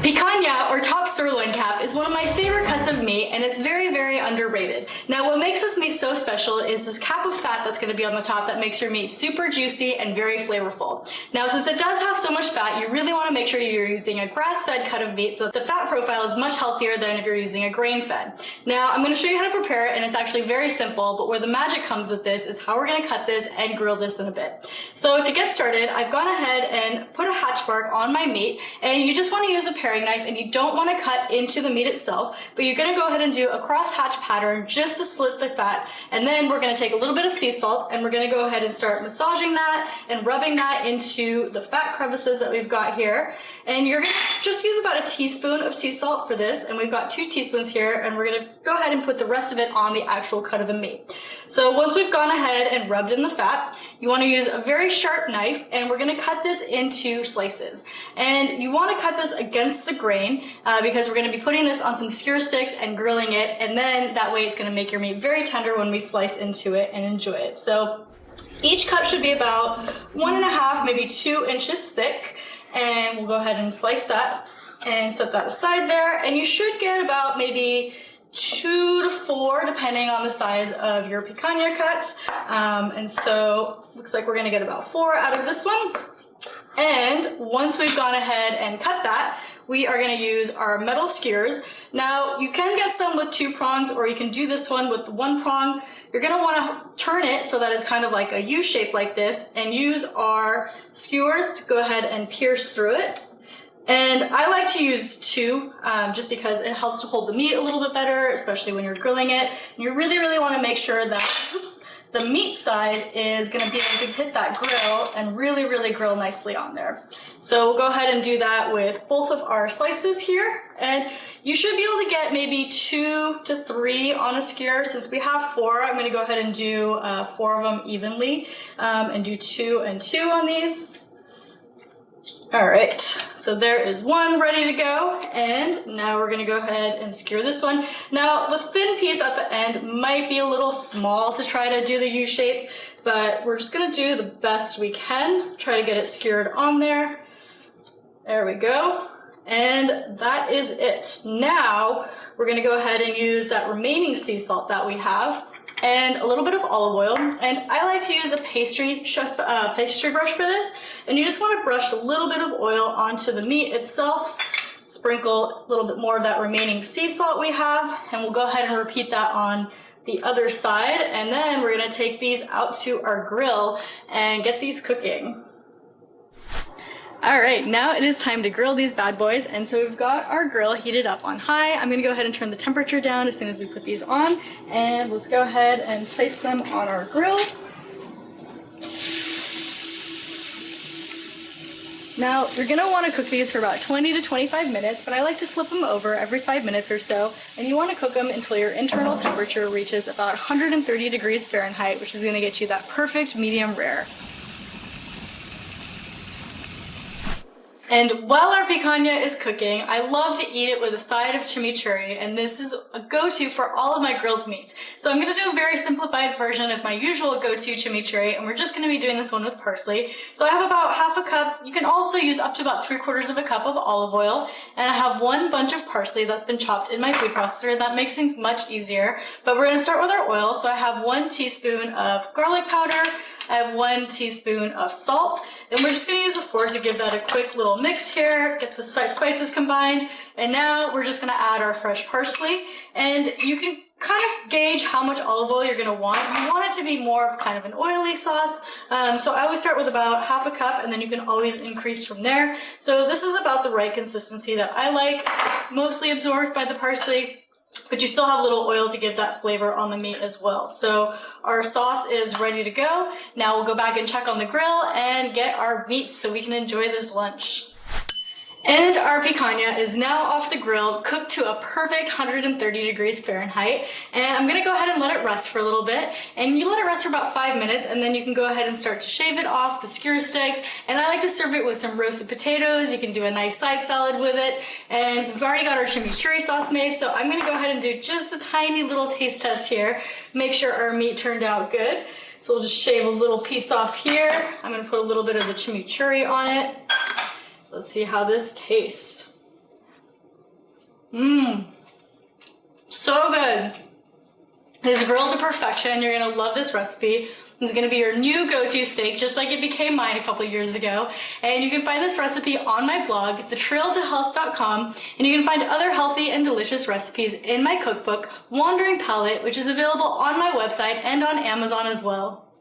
Picanha, or top sirloin cap, is one of my favorite cuts of meat, and it's very, very underrated. Now, what makes this meat so special is this cap of fat that's going to be on the top that makes your meat super juicy and very flavorful. Now, since it does have so much fat, you really want to make sure you're using a grass-fed cut of meat so that the fat profile is much healthier than if you're using a grain-fed. Now, I'm going to show you how to prepare it, and it's actually very simple, but where the magic comes with this is how we're going to cut this and grill this in a bit. So to get started, I've gone ahead and put a hatch mark on my meat, and you just want to use a paring knife, and you don't want to cut into the meat itself, but you're going to go ahead and do a cross hatch pattern just to slit the fat, and then we're going to take a little bit of sea salt and we're going to go ahead and start massaging that and rubbing that into the fat crevices that we've got here. And you're going to just use about a teaspoon of sea salt for this, and we've got 2 teaspoons here, and we're going to go ahead and put the rest of it on the actual cut of the meat. So once we've gone ahead and rubbed in the fat, you want to use a very sharp knife, and we're going to cut this into slices. And you want to cut this against the grain because we're going to be putting this on some skewer sticks and grilling it, and then that way it's going to make your meat very tender when we slice into it and enjoy it. So each cut should be about 1.5, maybe 2 inches thick, and we'll go ahead and slice that and set that aside there, and you should get about maybe 2 to 4 depending on the size of your picanha cut, and so looks like we're going to get about 4 out of this one. And once we've gone ahead and cut that, we are going to use our metal skewers. Now, you can get some with 2 prongs, or you can do this one with 1 prong. You're going to want to turn it so that it's kind of like a U shape like this, and use our skewers to go ahead and pierce through it. And I like to use 2 just because it helps to hold the meat a little bit better, especially when you're grilling it. And you really, really want to make sure that, the meat side is going to be able to hit that grill and really, really grill nicely on there. So we'll go ahead and do that with both of our slices here. And you should be able to get maybe 2 to 3 on a skewer. Since we have 4, I'm going to go ahead and do 4 of them evenly and do 2 and 2 on these. All right, so there is 1 ready to go, and now we're gonna go ahead and skewer this one. Now, the thin piece at the end might be a little small to try to do the U shape, but we're just gonna do the best we can, try to get it skewered on there. There we go, and that is it. Now, we're gonna go ahead and use that remaining sea salt that we have, and a little bit of olive oil, and I like to use a pastry brush for this, and you just want to brush a little bit of oil onto the meat itself, sprinkle a little bit more of that remaining sea salt we have, and we'll go ahead and repeat that on the other side, and then we're going to take these out to our grill and get these cooking. All right, now it is time to grill these bad boys, and so we've got our grill heated up on high. I'm gonna go ahead and turn the temperature down as soon as we put these on, and let's go ahead and place them on our grill. Now, you're gonna wanna cook these for about 20 to 25 minutes, but I like to flip them over every 5 minutes or so, and you wanna cook them until your internal temperature reaches about 130 degrees Fahrenheit, which is gonna get you that perfect medium rare. And while our picanha is cooking, I love to eat it with a side of chimichurri, and this is a go-to for all of my grilled meats. So I'm gonna do a very simplified version of my usual go-to chimichurri, and we're just gonna be doing this one with parsley. So I have about 1/2 cup, you can also use up to about 3/4 of a cup of olive oil, and I have 1 bunch of parsley that's been chopped in my food processor. That makes things much easier. But we're gonna start with our oil, so I have 1 teaspoon of garlic powder, I have 1 teaspoon of salt, and we're just going to use a fork to give that a quick little mix here, get the spices combined, and now we're just going to add our fresh parsley, and you can kind of gauge how much olive oil you're going to want. You want it to be more of kind of an oily sauce, so I always start with about 1/2 cup, and then you can always increase from there. So this is about the right consistency that I like. It's mostly absorbed by the parsley, but you still have a little oil to give that flavor on the meat as well. So our sauce is ready to go. Now we'll go back and check on the grill and get our meats so we can enjoy this lunch. And our picanha is now off the grill, cooked to a perfect 130 degrees Fahrenheit. And I'm gonna go ahead and let it rest for a little bit. And you let it rest for about 5 minutes, and then you can go ahead and start to shave it off the skewer sticks. And I like to serve it with some roasted potatoes. You can do a nice side salad with it. And we've already got our chimichurri sauce made, so I'm gonna go ahead and do just a tiny little taste test here. Make sure our meat turned out good. So we'll just shave a little piece off here. I'm gonna put a little bit of the chimichurri on it. Let's see how this tastes. So good. It is grilled to perfection. You're gonna love this recipe. It's gonna be your new go-to steak, just like it became mine a couple years ago. And you can find this recipe on my blog, thetrailtohealth.com, and you can find other healthy and delicious recipes in my cookbook, Wandering Palate, which is available on my website and on Amazon as well.